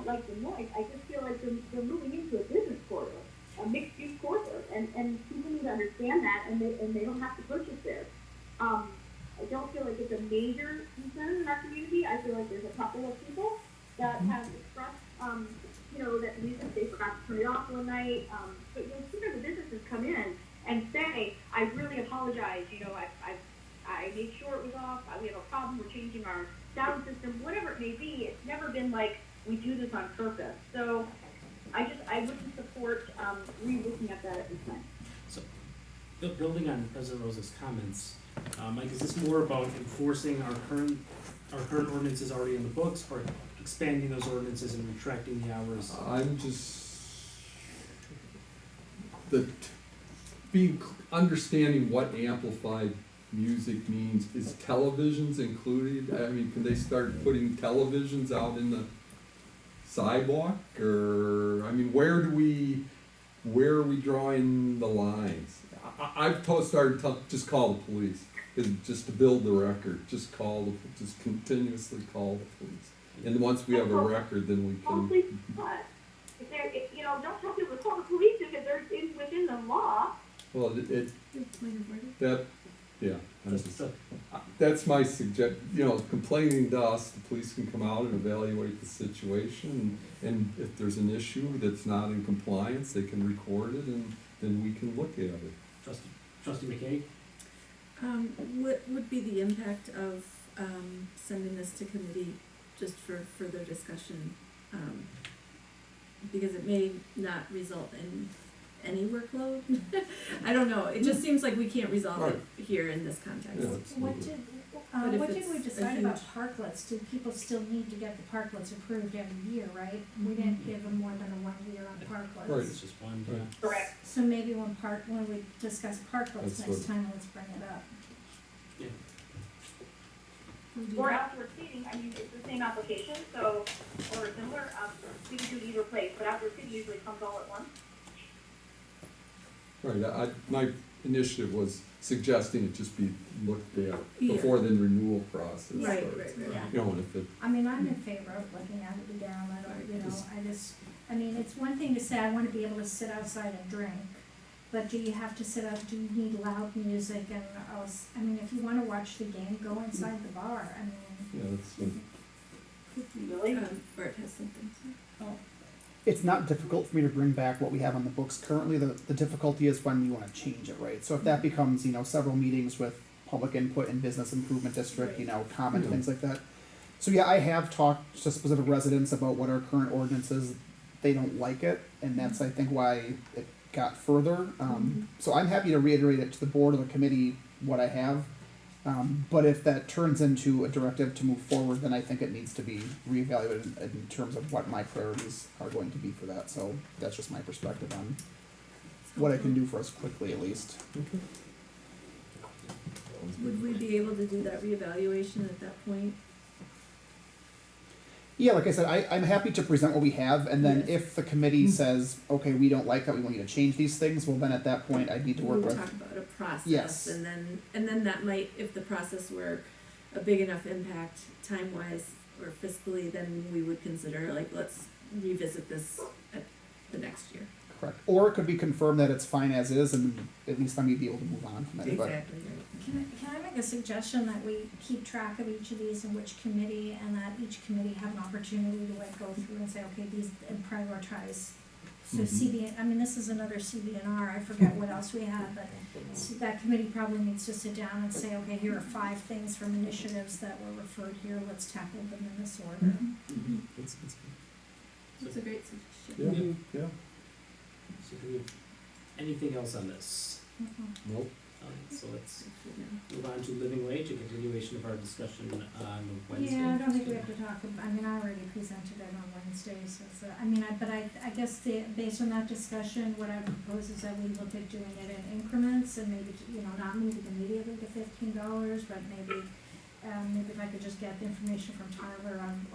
like the noise. I just feel like they're moving into a business corridor, a mixed-use corridor, and people need to understand that, and they don't have to purchase there. I don't feel like it's a major concern in our community. I feel like there's a couple of people that have expressed, that music, they forgot to turn it off one night. But you'll see the businesses come in and say, I really apologize, I made sure it was off, we have a problem, we're changing our sound system, whatever it may be. It's never been like, we do this on purpose. So I wouldn't support re-looking at that at this time. So, building on President Rose's comments, Mike, is this more about enforcing our current ordinances already in the books, or expanding those ordinances and retracting the hours? I'm just understanding what amplified music means. Is televisions included? I mean, can they start putting televisions out in the sidewalk, or I mean, where are we drawing the lines? I've just call the police, just to build the record. Just continuously call the police. And once we have a record, then we can. Don't tell people to call the police if they're within the law. Well, that's my suggestion. Complaining to us, the police can come out and evaluate the situation, and if there's an issue that's not in compliance, they can record it, and then we can look at it. Trustee McKay? What would be the impact of sending this to committee just for further discussion? Because it may not result in any workload. I don't know. It just seems like we can't resolve it here in this context. Yeah, What did we decide about parklets? Do people still need to get the parklets approved every year, right? We didn't give them more than a 1 year on parklets. Right. It's just one, Right. Correct. So maybe when we discuss parklets That's next time, let's bring it up. Yeah. Or outdoor seating, I mean, it's the same application, so, or similar, we can do either place, but outdoor seating usually comes all at once. Right. My initiative was suggesting it just be looked at Yeah. before the renewal process Right, starts. right. And if it. I mean, I'm in favor of looking at it again. I mean, it's one thing to say, I wanna be able to sit outside and drink, but do you have to sit out, do you need loud music and else? I mean, if you wanna watch the game, go inside the bar, I mean. Yeah, that's what. Really? Bert has something to say. Oh. It's not difficult for me to bring back what we have on the books currently. The difficulty is when you want to change it, right? So if that becomes, several meetings with public input and business improvement district, comment, Yeah. things like that. So yeah, I have talked to specific residents about what our current ordinance is. They don't like it, and that's, I think, why it got further. So I'm happy to reiterate it to the board or the committee what I have. But if that turns into a directive to move forward, then I think it needs to be reevaluated in terms of what my priorities are going to be for that. So that's just my perspective on what I can do for us quickly, at least. Would we be able to do that reevaluation at that point? Yeah, like I said, I'm happy to present what we have, and then Yes. if the committee says, okay, we don't like that, we want you to change these things, well, then at that point, I'd need to work We'll with. talk about a process. Yes. And then that might, if the process were a big enough impact time-wise or fiscally, then we would consider, let's revisit this at the next year. Correct. Or it could be confirmed that it's fine as is, and at least then we'd be able to move on from it. But Exactly, right. Can I make a suggestion that we keep track of each of these and which committee, and that each committee have an opportunity to go through and say, okay, these, and prioritize. So this is another CBNR, I forget what else we have, but that committee probably needs to sit down and say, okay, here are 5 things from initiatives that were referred here, let's tackle them in this order. That's a great suggestion. Yeah. So do we have anything else on this? Nope. So let's move on to living wage, a continuation of our discussion on Wednesday. Yeah, I don't think we have to talk about, I already presented it on Wednesday, so it's, I guess based on that discussion, what I would propose is that we look at doing it in increments and maybe, not moving immediately to $15, but maybe if I could just get the information from Tyler on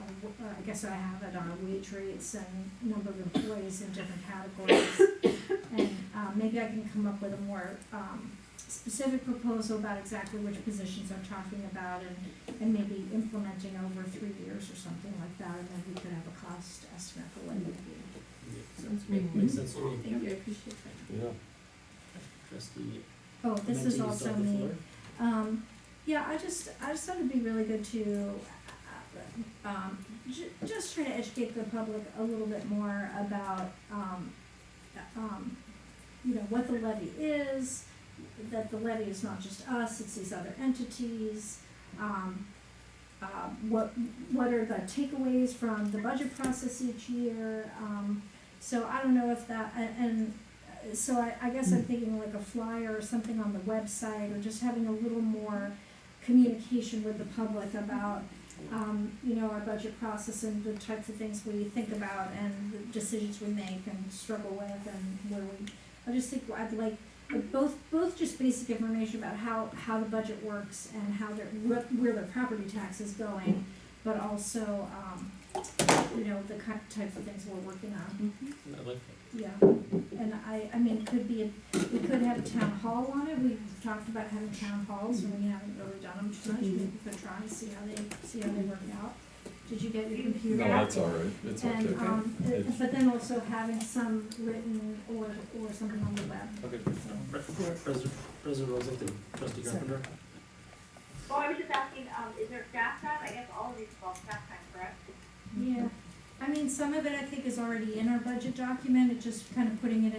I guess I have it on wage rates and number of employees in different categories. And maybe I can come up with a more specific proposal about exactly which positions I'm talking about and maybe implementing over 3 years or something like that, and then we could have a cost estimate Makes sense to me. Thank you, I appreciate that. Yeah. Trustee Oh, this is Menti, you also still have the me. floor? Yeah, I just thought it'd be really good to, just try to educate the public a little bit more about, you know, what the levy is, that the levy is not just us, it's these other entities, what are the takeaways from the budget process each year, so I don't know if that, and so I guess I'm thinking like a flyer or something on the website, or just having a little more communication with the public about, you know, our budget process and the types of things we think about and the decisions we make and struggle with and where we, I just think I'd like both just basic information about how the budget works and how where their property tax is going, but also, you know, the types of things we're working on. I like that. Yeah, and I mean, we could have a town hall on it, we've talked about having town halls, and we haven't really done them too much, maybe we could try and see how they work out. Did you get your computer? No, that's all right, it's okay. And, but then also having some written or something on the web. Okay. President Rosen, Trustee Carpenter? Well, I was just asking, is there staff time? I guess all of these involve staff time, correct? Yeah, I mean, some of it I think is already in our budget document, it's just kind of putting it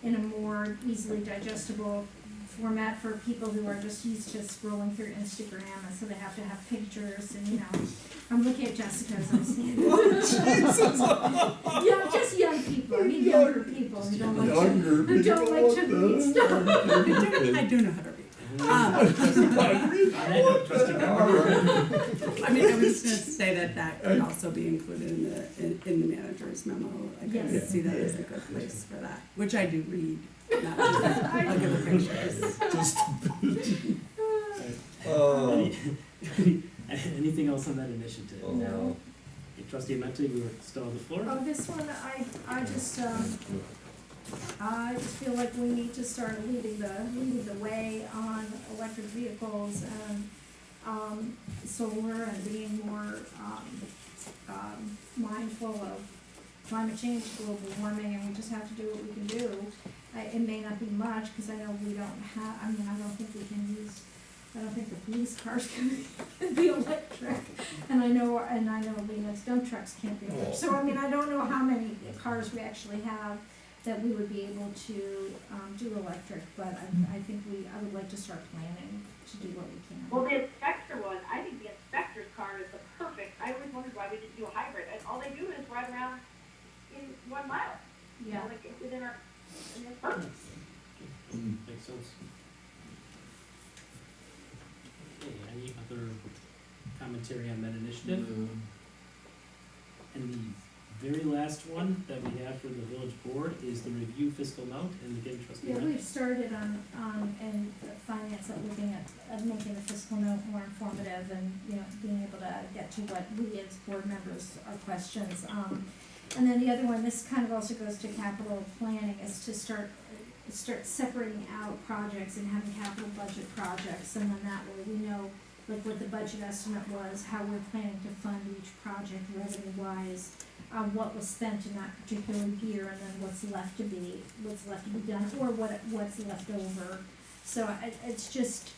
in a more easily digestible format for people who are just used to scrolling through Instagram, and so they have to have pictures, and, you know, I'm looking at Jessica as I'm saying. Yeah, just young people, I mean, younger people who don't like to read stuff. I do know how to read. I mean, I was gonna say that could also be included in the manager's memo. I could Yes. see that as a good place for that, which I do read, not just, I'll give the pictures. Just. Anything else on that initiative? Oh. No. Okay, Trustee Menti, we were still on the floor? Oh, this one, I just feel like we need to start leading the way on electric vehicles and, solar, and being more, mindful of climate change, global warming, and we just have to do what we can do. It may not be much, cause I know we don't have, I mean, I don't think the police cars can be electric, and I know Lena's dump trucks can't be electric, so I mean, I don't know how many cars we actually have that we would be able to, do electric, but I think I would like to start planning to do what we can. Well, the inspector one, I think the inspector's car is the perfect, I always wondered why we didn't do a hybrid, and all they do is ride around in 1 mile. You know, Yeah. like, it's within our, and it's perfect. Makes sense. Okay, any other commentary on that initiative? And the very last one that we have for the village board is the review fiscal note, and again, Trustee Yeah, Menti. we've started in finance at looking at making the fiscal note more informative and, you know, being able to get to what we as board members, our questions. And then the other one, this kind of also goes to capital planning, is to start separating out projects and having capital budget projects, and then that way we know, like, what the budget estimate was, how we're planning to fund each project revenue-wise, what was spent in that particular year, and then what's left to be done, or what's left over. So it's just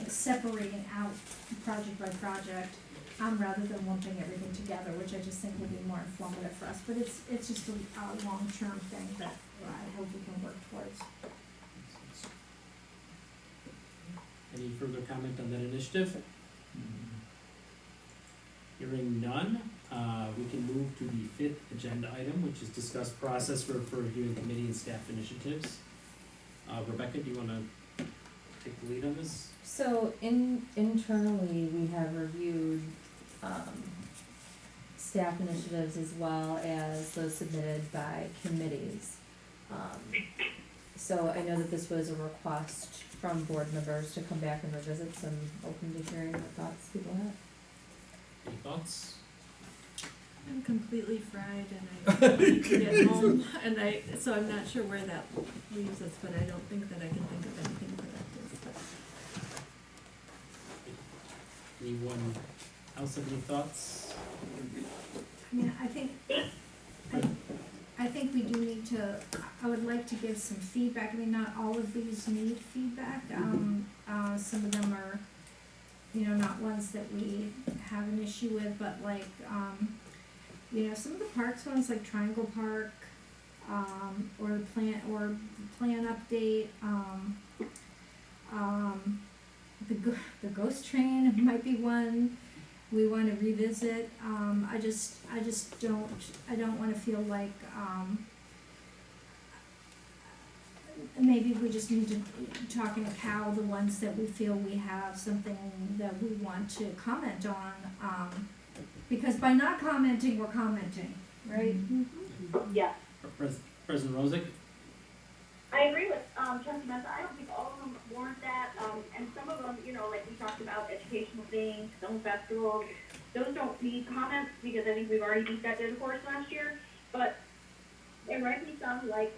separating out project by project, rather than lumping everything together, which I just think will be more informative for us. But it's just a long-term thing that I hope we can work towards. Any further comment on that initiative? Hearing none, we can move to the 5th agenda item, which is discuss process for reviewing committee and staff initiatives. Rebecca, do you wanna take the lead on this? So internally, we have reviewed, staff initiatives as well as those submitted by committees. So I know that this was a request from board members to come back and revisit, some open to hearing what thoughts people have. Any thoughts? I'm completely fried and I need to get home, and so I'm not sure where that leaves us, but I don't think that I can think of anything productive. Anyone else have any thoughts? I mean, I think I would like to give some feedback. I mean, not all of these need feedback. Some of them are, not ones that we have an issue with, but like, some of the parks ones, like Triangle Park, or the plan update, the ghost train might be one we want to revisit. I don't want to feel like, maybe we just need to talk in a cow the ones that we feel we have something that we want to comment on, because by not commenting, we're commenting, right? Yeah. President Rosick? I agree with, Trustee Mesa. I don't think all of them warrant that, and some of them, like we talked about educational things, film festivals, those don't need comments, because I think we've already beat that dead horse last year, but there might be some, like,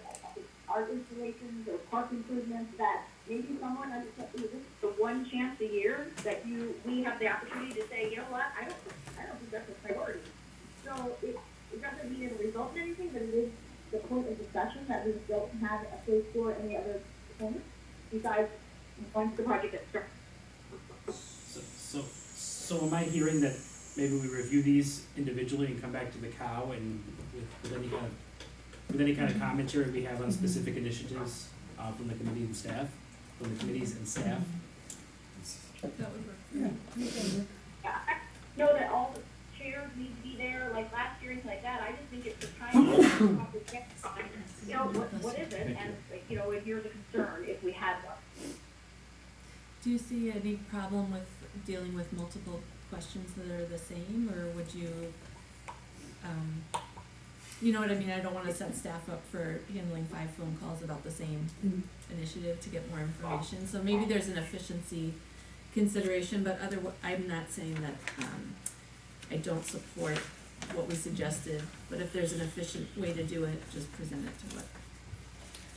art installations or park improvements that maybe someone understands, this is the one chance a year that we have the opportunity to say, you know what, I don't think that's a priority. So it doesn't mean it'll result in anything, but it is the point of discussion that we don't have a place for any other components besides once the project gets started. So am I hearing that maybe we review these individually and come back to the cow and with any kind of commentary we have on specific initiatives, from the committees and staff? That would work. Yeah. Yeah, I know that all the chairs need to be there, like last year and like that. I just think it's the time to get on, what is it? And, if you're the concern, if we had one. Do you see any problem with dealing with multiple questions that are the same, or would you, you know what I mean? I don't wanna set staff up for handling 5 phone calls about the same initiative to get more information. So maybe there's an efficiency consideration, but I'm not saying that, I don't support what we suggested, but if there's an efficient way to do it, just present it to what.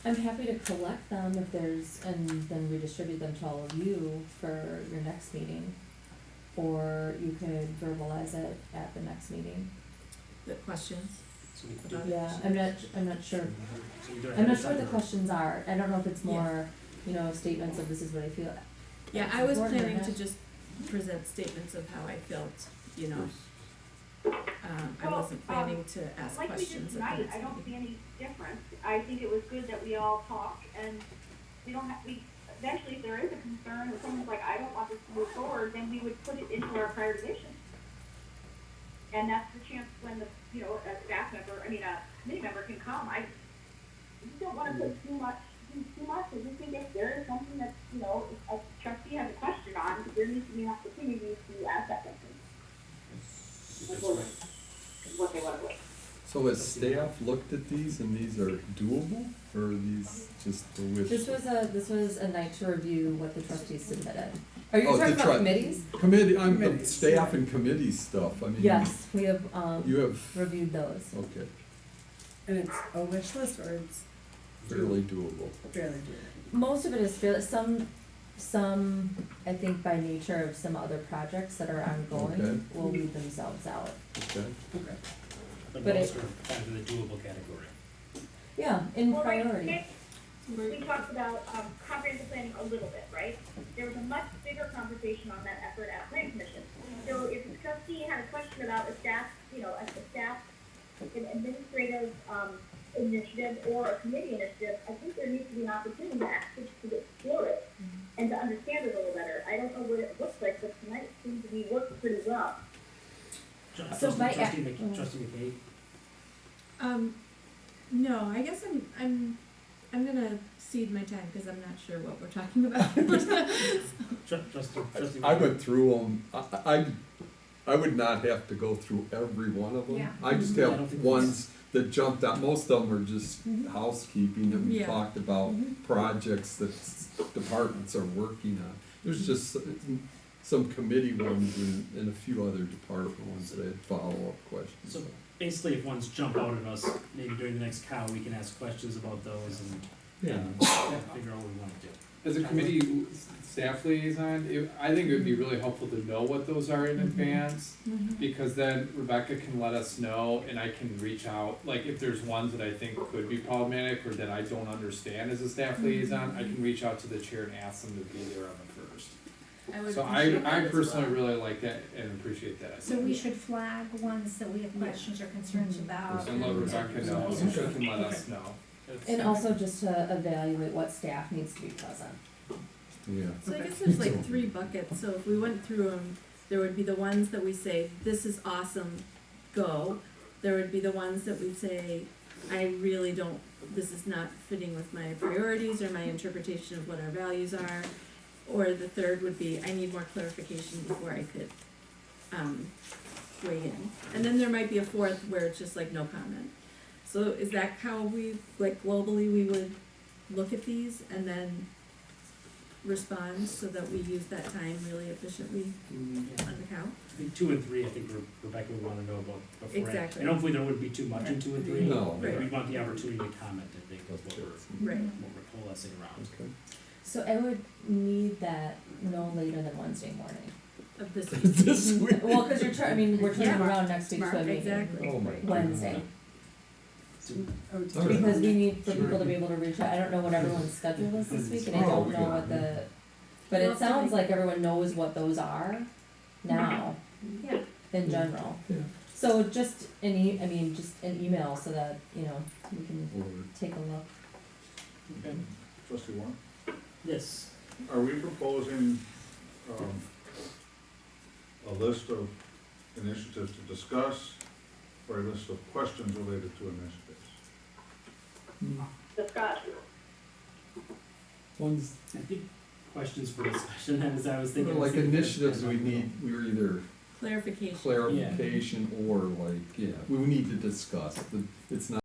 I'm happy to collect them if there's, and then redistribute them to all of you for your next meeting. Or you could verbalize it at the next meeting. The questions? So we could do About that. Yeah, I'm not sure. So we do it I'm ahead not of sure what time, the or- questions are. I don't know if it's more, statements of this is what I feel. Yeah, It's I was important or planning to not. just present statements of how I felt, I Well, wasn't planning to ask Like we did questions at the tonight, next I don't see meeting. any difference. I think it was good that we all talked, and eventually if there is a concern, or someone's like, I don't want this to move forward, then we would put it into our prioritization. And that's the chance when a staff member, a committee member can come. I just don't wanna put too much. I just think if there is something that, a trustee has a question on, there needs to be an opportunity to ask that question. That's right. What they want to do. So has staff looked at these and these are doable, or are these just the wish? This was a night to review what the trustees submitted. Are you Oh, talking the about committees? Committee, I'm the Committees, staff yeah. and committee stuff, I mean. Yes, we have, You have, reviewed those. okay, And it's a wish list, or it's fairly doable. fairly doable? Most of it is fairly, some, I think by nature of some other projects that are Okay. ongoing, will weed themselves out. Okay, Okay. But But most are kind of in the doable category. Yeah, in Well, like, priority. we talked about comprehensive planning a little bit, right? There was a much bigger conversation on that effort at planning commission. So if the trustee had a question about a staff, an administrative initiative or a committee initiative, I think there needs to be an opportunity to actually to explore it and to understand it a little better. I don't know what it looks like, but tonight it seems to be working pretty well. So my- Trustee McKay? No, I guess I'm gonna cede my time, cause I'm not sure what we're talking about. Trustee I McKay? went through them, I would not have to go through every one of them. Yeah. I just I don't have think ones that jumped out, most of them are just housekeeping that we Yeah. talked about, projects that departments are working on. There's just some committee ones and a few other department ones that had follow-up questions. So basically, if ones jump out at us, maybe during the next cow, we can ask questions about those and Yeah. figure out what we want to do. as a committee staff liaison, I think it would be really helpful to know what those are in advance, because then Rebecca can let us know, and I can reach out, like, if there's ones that I think could be problematic, or that I don't understand as a staff liaison, I can reach out to the chair and ask them to be there on the first. I would So appreciate that I as personally well. really like that and appreciate that. So we should flag ones that we have questions or concerns about. And let Rebecca know, so she can let us know. And also just to evaluate what staff needs to be present. Yeah. So I guess there's like 3 buckets, so if we went through them, there would be the ones that we say, this is awesome, go. There would be the ones that we say, I really don't, this is not fitting with my priorities or my interpretation of what our values are. Or the third would be, I need more clarification before I could, weigh in. And then there might be a fourth where it's just like no comment. So is that how we, like globally, we would look at these and then respond so that we use that time really efficiently on the cow? I think 2 and 3, I think Rebecca would wanna know about beforehand. Exactly. And hopefully there wouldn't be too much in 2 and 3. No. But we want the opportunity to comment, I think, is what Right. we're coalescing around. Okay. So I would need that no later than Wednesday morning. Of this This week. Well, cause you're I mean, we're turning Yeah. around next week to a Smart, meeting. exactly. Oh my God. Wednesday. Oh, All right. Because we need for people to be able to reach out, I don't know what everyone's schedule is this week, and I don't know what the, but it sounds like everyone knows what those are now, Yeah. in general. Yeah. So just just an email so that, you know, we can Or- take a look. Okay. Trustee Warren, Yes. are we proposing, a list of initiatives to discuss, or a list of questions related to initiatives? Discussion. Ones, I think questions for discussion, as I was thinking. like initiatives, we were either Clarification. clarification or like, yeah, we need to discuss. It's not